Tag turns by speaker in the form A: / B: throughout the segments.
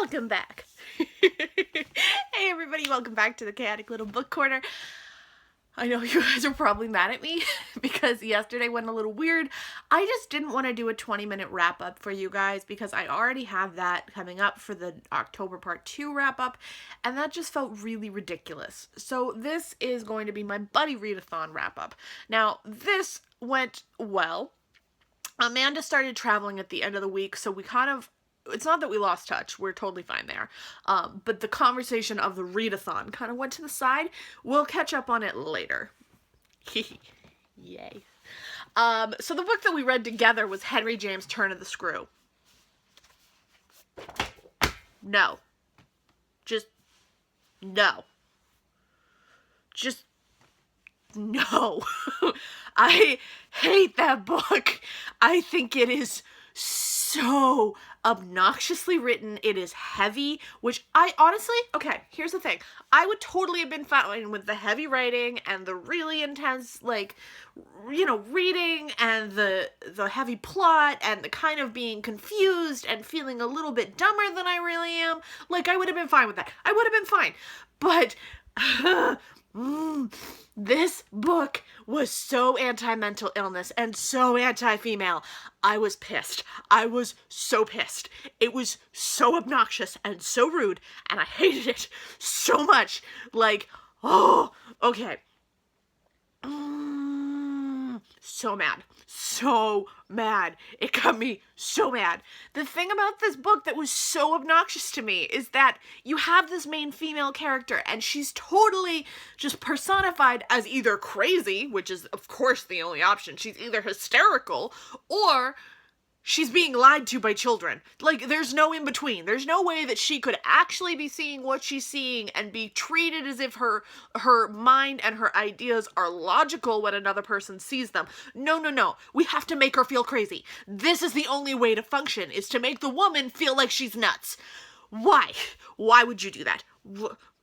A: Welcome back. Hey everybody, welcome back to the Chaotic Little Book Corner. I know you guys are probably mad at me because yesterday went a little weird. I just didn't want to do a 20-minute wrap-up for you guys because I already have that coming up for the October Part 2 wrap-up, and that just felt really ridiculous. So this is going to be my BuddyReadathon wrap-up. Now, this went well. Amanda started traveling at the end of the week, so we kind of, it's not that we lost touch, we're totally fine there, but the conversation of the readathon kind of went to the side. We'll catch up on it later. Yay. So the book that we read together was Henry James' Turn of the Screw. No. Just no. Just no. I hate that book. I think it is so obnoxiously written. It is heavy, which I honestly, okay, here's the thing. I would totally have been fine with the heavy writing and the really intense, like, you know, reading and the heavy plot and the kind of being confused and feeling a little bit dumber than I really am. Like, I would have been fine with that. I would have been fine. But this book was so anti-mental illness and so anti-female. I was pissed. I was so pissed. It was so obnoxious and so rude, and I hated it so much. Like, oh, okay. So mad. So mad. It got me so mad. The thing about this book that was so obnoxious to me is that you have this main female character and she's totally just personified as either crazy, which is of course the only option. She's either hysterical or she's being lied to by children. Like, there's no in between. There's no way that she could actually be seeing what she's seeing and be treated as if her mind and her ideas are logical when another person sees them. No, no, no. We have to make her feel crazy. This is the only way to function, is to make the woman feel like she's nuts. Why? Why would you do that?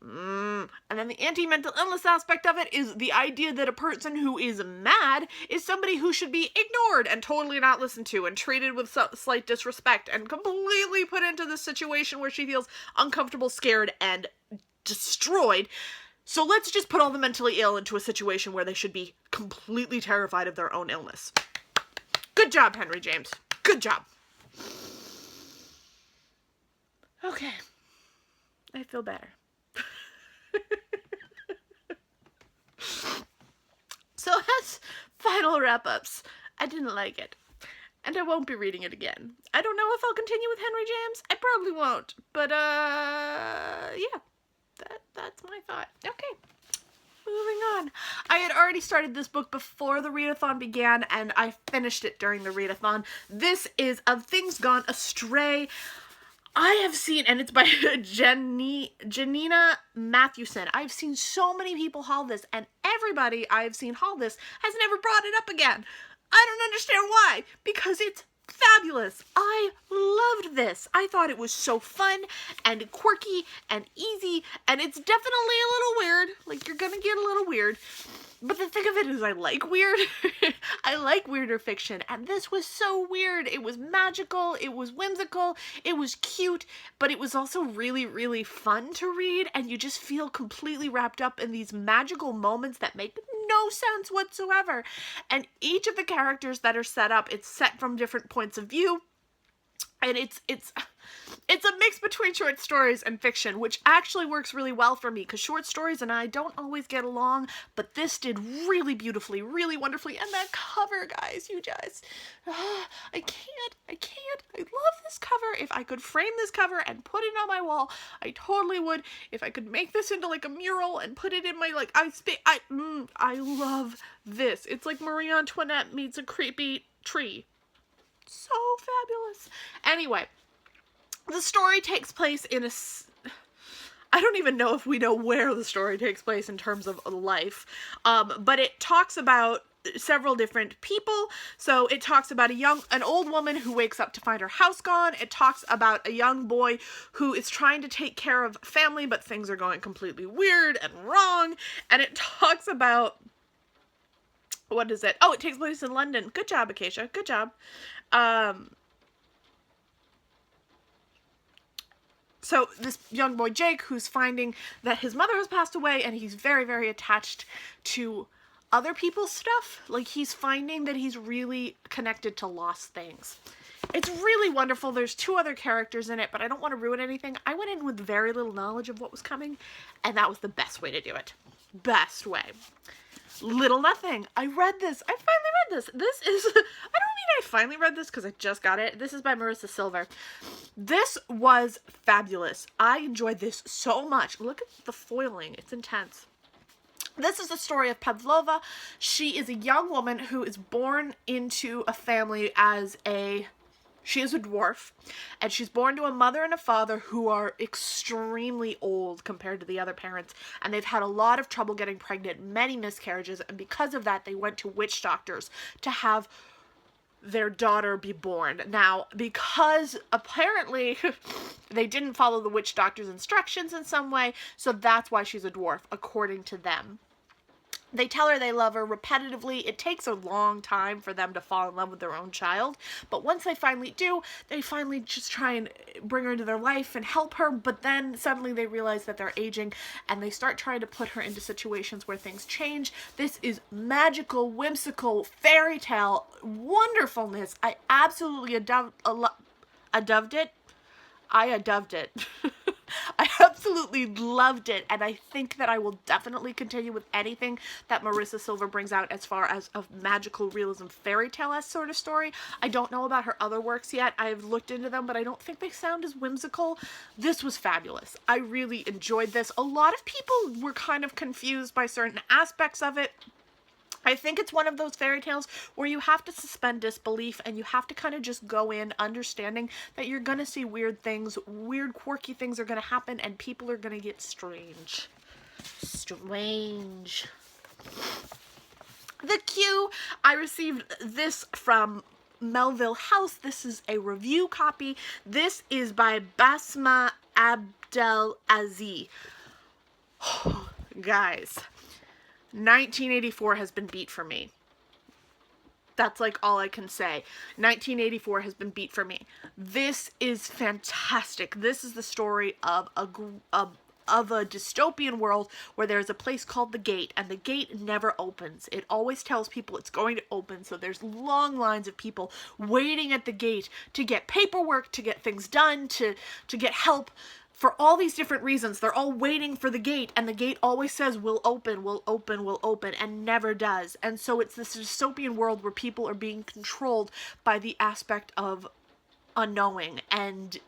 A: And then the anti-mental illness aspect of it is the idea that a person who is mad is somebody who should be ignored and totally not listened to and treated with slight disrespect and completely put into this situation where she feels uncomfortable, scared, and destroyed. So let's just put all the mentally ill into a situation where they should be completely terrified of their own illness. Good job, Henry James. Good job. Okay. I feel better. So as final wrap-ups, I didn't like it, and I won't be reading it again. I don't know if I'll continue with Henry James. I probably won't, but yeah, that's my thought. Okay, moving on. I had already started this book before the readathon began, and I finished it during the readathon. This is Of Things Gone Astray. I have seen, and it's by Janina Matthewson. I've seen so many people haul this, and everybody I've seen haul this has never brought it up again. I don't understand why, because it's fabulous. I loved this. I thought it was so fun and quirky and easy, and it's definitely a little weird. Like, you're gonna get a little weird. But the thing of it is, I like weird. I like weirder fiction, and this was so weird. It was magical, it was whimsical, it was cute, but it was also really, really fun to read, and you just feel completely wrapped up in these magical moments that make no sense whatsoever. And each of the characters that are set up, it's set from different points of view, and it's a mix between short stories and fiction, which actually works really well for me, because short stories and I don't always get along, but this did really beautifully, really wonderfully. And that cover, guys, you just, I can't. I love this cover. If I could frame this cover and put it on my wall, I totally would. If I could make this into like a mural and put it in my, like, I love this. It's like Marie Antoinette meets a creepy tree. So fabulous. Anyway, the story takes place in a... I don't even know if we know where the story takes place in terms of life, but it talks about several different people. So it talks about an old woman who wakes up to find her house gone. It talks about a young boy who is trying to take care of family, but things are going completely weird and wrong. And it talks about... What is it? Oh, it takes place in London. Good job, Acacia. Good job. So this young boy, Jake, who's finding that his mother has passed away, and he's very, very attached to other people's stuff. Like, he's finding that he's really connected to lost things. It's really wonderful. There's 2 other characters in it, but I don't want to ruin anything. I went in with very little knowledge of what was coming, and that was the best way to do it. Best way. Little Nothing. I read this. I finally read this. This is, I don't mean I finally read this because I just got it. This is by Marissa Silver. This was fabulous. I enjoyed this so much. Look at the foiling. It's intense. This is the story of Pavlova. She is a young woman who is born into a family as she is a dwarf, and she's born to a mother and a father who are extremely old compared to the other parents, and they've had a lot of trouble getting pregnant, many miscarriages, and because of that, they went to witch doctors to have their daughter be born. Now, because apparently they didn't follow the witch doctor's instructions in some way, so that's why she's a dwarf, according to them. They tell her they love her repetitively. It takes a long time for them to fall in love with their own child. But once they finally do, they finally just try and bring her into their life and help her. But then suddenly they realize that they're aging and they start trying to put her into situations where things change. This is magical, whimsical, fairy tale wonderfulness. I absolutely adoved it. I adoved it. I absolutely loved it, and I think that I will definitely continue with anything that Marissa Silver brings out as far as a magical realism fairy tale-esque sort of story. I don't know about her other works yet. I've looked into them, but I don't think they sound as whimsical. This was fabulous. I really enjoyed this. A lot of people were kind of confused by certain aspects of it. I think it's one of those fairy tales where you have to suspend disbelief and you have to kind of just go in understanding that you're going to see weird things, weird quirky things are going to happen, and people are going to get strange. Strange. The Q, I received this from Melville House. This is a review copy. This is by Basma Abdelaziz. Guys, 1984 has been beat for me. That's like all I can say. 1984 has been beat for me. This is fantastic. This is the story of a dystopian world where there's a place called the Gate, and the gate never opens. It always tells people it's going to open, so there's long lines of people waiting at the gate to get paperwork, to get things done, to get help. For all these different reasons, they're all waiting for the gate, and the gate always says, we'll open, we'll open, we'll open, and never does. And so it's this dystopian world where people are being controlled by the aspect of unknowing and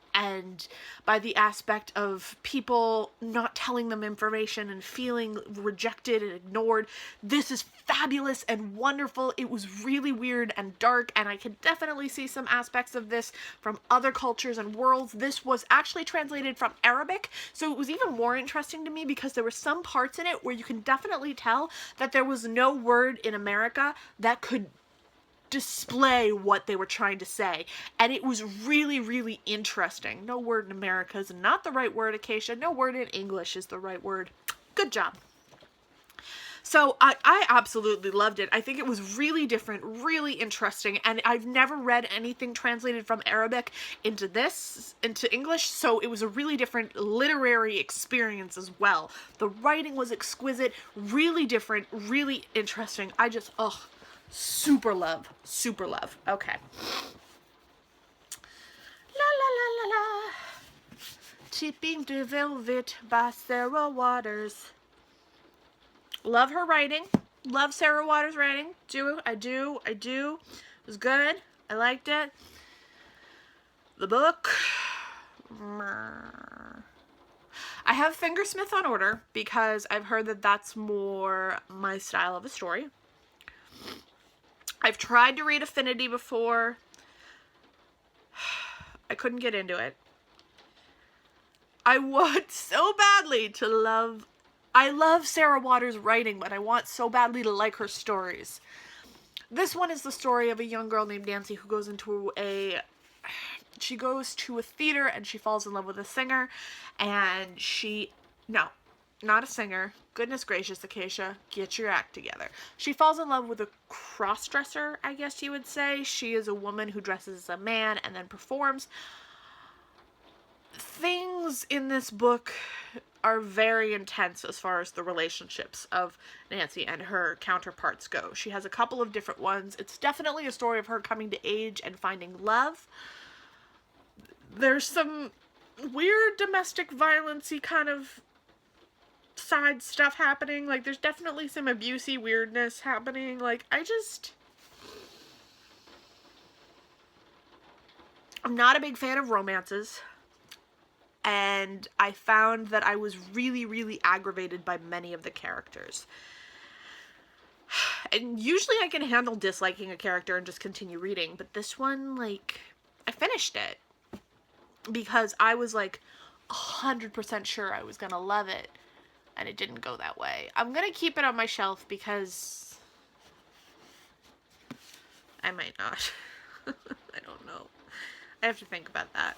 A: by the aspect of people not telling them information and feeling rejected and ignored. This is fabulous and wonderful. It was really weird and dark, and I could definitely see some aspects of this from other cultures and worlds. This was actually translated from Arabic, so it was even more interesting to me because there were some parts in it where you can definitely tell that there was no word in America that could display what they were trying to say, and it was really, really interesting. No word in America is not the right word, Acacia. No word in English is the right word. Good job. So I absolutely loved it. I think it was really different, really interesting, and I've never read anything translated from Arabic into English, so it was a really different literary experience as well. The writing was exquisite, really different, really interesting. I just, super love. Super love. Okay. La la la la la. Tipping to Velvet by Sarah Waters. Love her writing. Love Sarah Waters' writing. I do. It was good. I liked it. The book. I have Fingersmith on order because I've heard that that's more my style of a story. I've tried to read Affinity before. I couldn't get into it. I want so badly to love... I love Sarah Waters' writing, but I want so badly to like her stories. This one is the story of a young girl named Nancy who goes into she goes to a theater and she falls in love with a singer, and no, not a singer. Goodness gracious, Acacia, get your act together. She falls in love with a cross-dresser, I guess you would say. She is a woman who dresses as a man and then performs. things in this book are very intense as far as the relationships of Nancy and her counterparts go. She has a couple of different ones. It's definitely a story of her coming to age and finding love. There's some weird domestic violence-y kind of side stuff happening. Like, there's definitely some abusey weirdness happening. Like, I'm not a big fan of romances. And I found that I was really, really aggravated by many of the characters. And usually I can handle disliking a character and just continue reading, but this one, like, I finished it. Because I was, like, 100% sure I was gonna love it. And it didn't go that way. I'm gonna keep it on my shelf because I might not. I don't know. I have to think about that.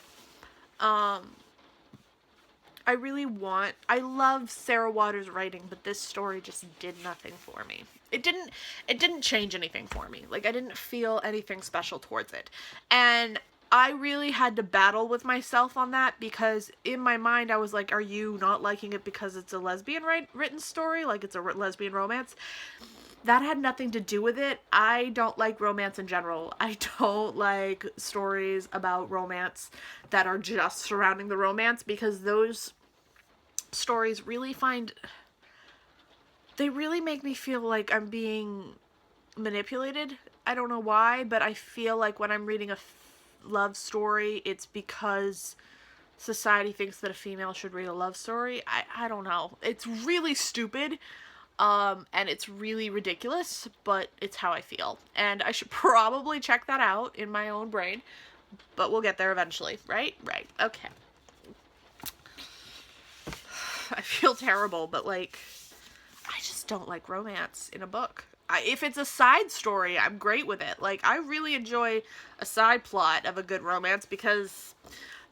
A: I love Sarah Waters' writing, but this story just did nothing for me. It didn't change anything for me. Like, I didn't feel anything special towards it. And I really had to battle with myself on that, because in my mind I was like, are you not liking it because it's a lesbian written story? Like, it's a lesbian romance? That had nothing to do with it. I don't like romance in general. I don't like stories about romance that are just surrounding the romance, because those stories really make me feel like I'm being manipulated. I don't know why, but I feel like when I'm reading a love story, it's because society thinks that a female should read a love story. I don't know. It's really stupid. And it's really ridiculous, but it's how I feel. And I should probably check that out in my own brain, but we'll get there eventually, right? Right. Okay. I feel terrible, but, like, I just don't like romance in a book. If it's a side story, I'm great with it. Like, I really enjoy a side plot of a good romance because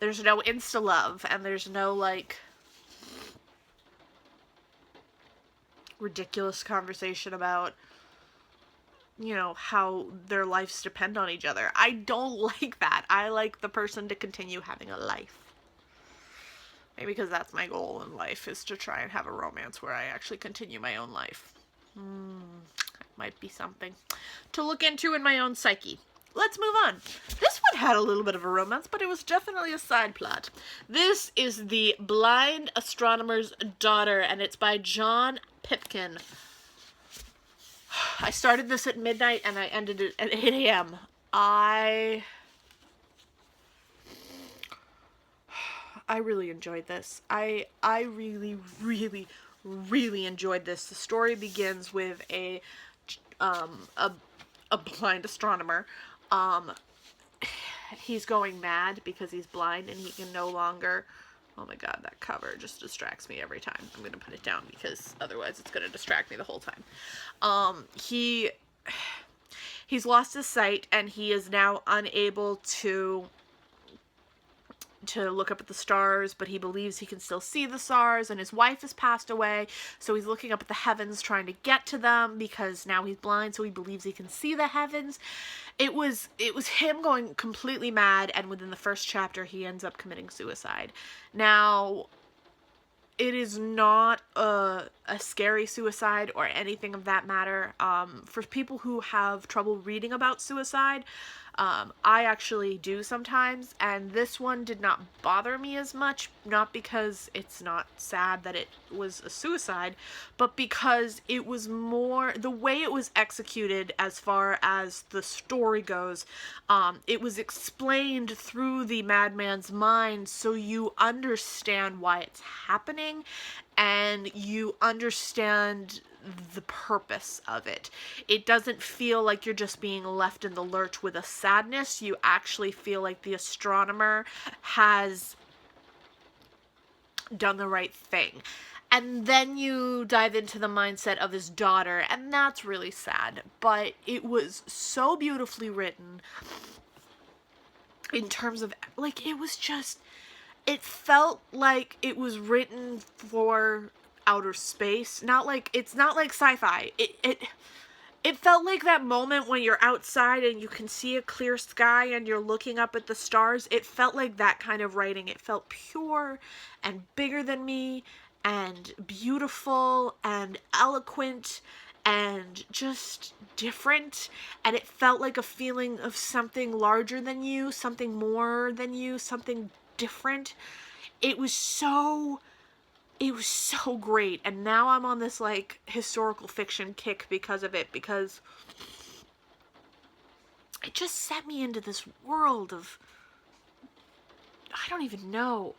A: there's no insta-love and there's no, like, ridiculous conversation about, you know, how their lives depend on each other. I don't like that. I like the person to continue having a life. Maybe because that's my goal in life, is to try and have a romance where I actually continue my own life. That might be something to look into in my own psyche. Let's move on. This one had a little bit of a romance, but it was definitely a side plot. This is The Blind Astronomer's Daughter, and it's by John Pipkin. I started this at midnight, and I ended it at 8 a.m. I really enjoyed this. I really, really, really enjoyed this. The story begins with a blind astronomer. He's going mad because he's blind and he can no longer... Oh my god, that cover just distracts me every time. I'm going to put it down because otherwise it's going to distract me the whole time. He's lost his sight and he is now unable to look up at the stars, but he believes he can still see the stars, and his wife has passed away, so he's looking up at the heavens trying to get to them because now he's blind, so he believes he can see the heavens. It was him going completely mad, and within the first chapter he ends up committing suicide. Now, it is not a scary suicide or anything of that matter. For people who have trouble reading about suicide, I actually do sometimes, and this one did not bother me as much, not because it's not sad that it was a suicide, but because it was more, the way it was executed as far as the story goes, it was explained through the madman's mind, so you understand why it's happening, and you understand the purpose of it. It doesn't feel like you're just being left in the lurch with a sadness. You actually feel like the astronomer has done the right thing. And then you dive into the mindset of his daughter, and that's really sad. But it was so beautifully written in terms of, like, it was just, it felt like it was written for outer space. Not like, it's not like sci-fi. It felt like that moment when you're outside and you can see a clear sky and you're looking up at the stars. It felt like that kind of writing. It felt pure and bigger than me and beautiful and eloquent and just different. And it felt like a feeling of something larger than you, something more than you, something different. It was so great. And now I'm on this like historical fiction kick because of it, because it just set me into this world of, I don't even know.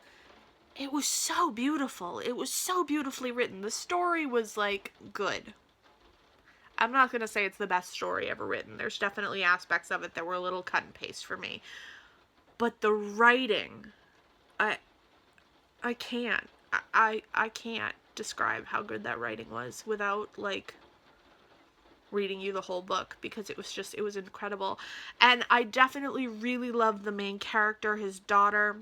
A: It was so beautiful. It was so beautifully written. The story was like good. I'm not going to say it's the best story ever written. There's definitely aspects of it that were a little cut and paste for me. But the writing, I can't. I can't describe how good that writing was without like reading you the whole book, because it was incredible. And I definitely really loved the main character, his daughter.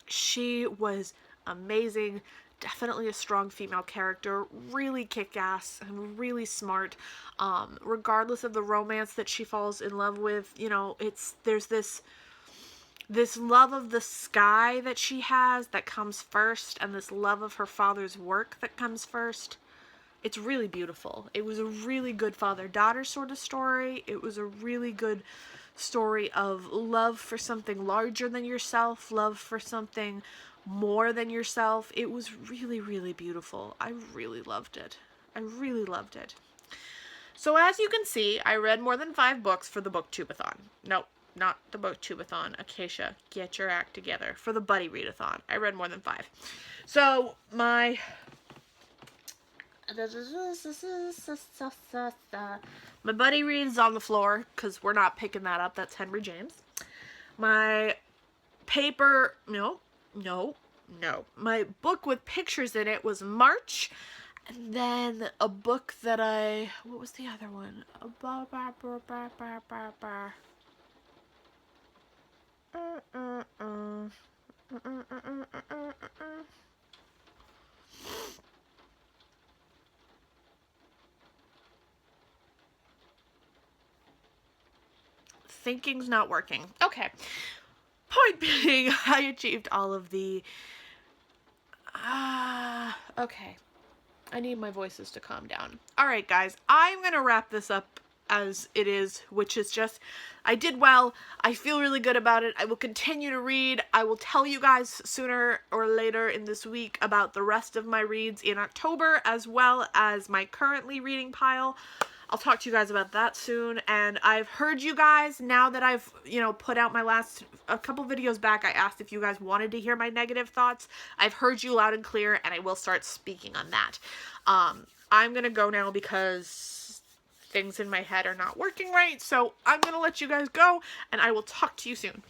A: She was amazing. Definitely a strong female character, really kick-ass and really smart. Regardless of the romance that she falls in love with, you know, there's this love of the sky that she has that comes first, and this love of her father's work that comes first. It's really beautiful. It was a really good father-daughter sort of story. It was a really good story of love for something larger than yourself, love for something more than yourself. It was really, really beautiful. I really loved it. I really loved it. So as you can see, I read more than 5 books for the BookTubeathon. Nope, not the BookTubeathon. Acacia, get your act together. For the BuddyReadathon, I read more than 5. So my buddy reads on the floor, because we're not picking that up. That's Henry James. My paper, no. My book with pictures in it was March. And then a book that what was the other one? Thinking's not working. Okay. Point being, I achieved all of the... okay. I need my voices to calm down. Alright, guys. I'm going to wrap this up as it is, which is just, I did well. I feel really good about it. I will continue to read. I will tell you guys sooner or later in this week about the rest of my reads in October, as well as my currently reading pile. I'll talk to you guys about that soon. And I've heard you guys, now that I've, you know, put out a couple videos back, I asked if you guys wanted to hear my negative thoughts. I've heard you loud and clear, and I will start speaking on that. I'm gonna go now because things in my head are not working right. So I'm gonna let you guys go, and I will talk to you soon.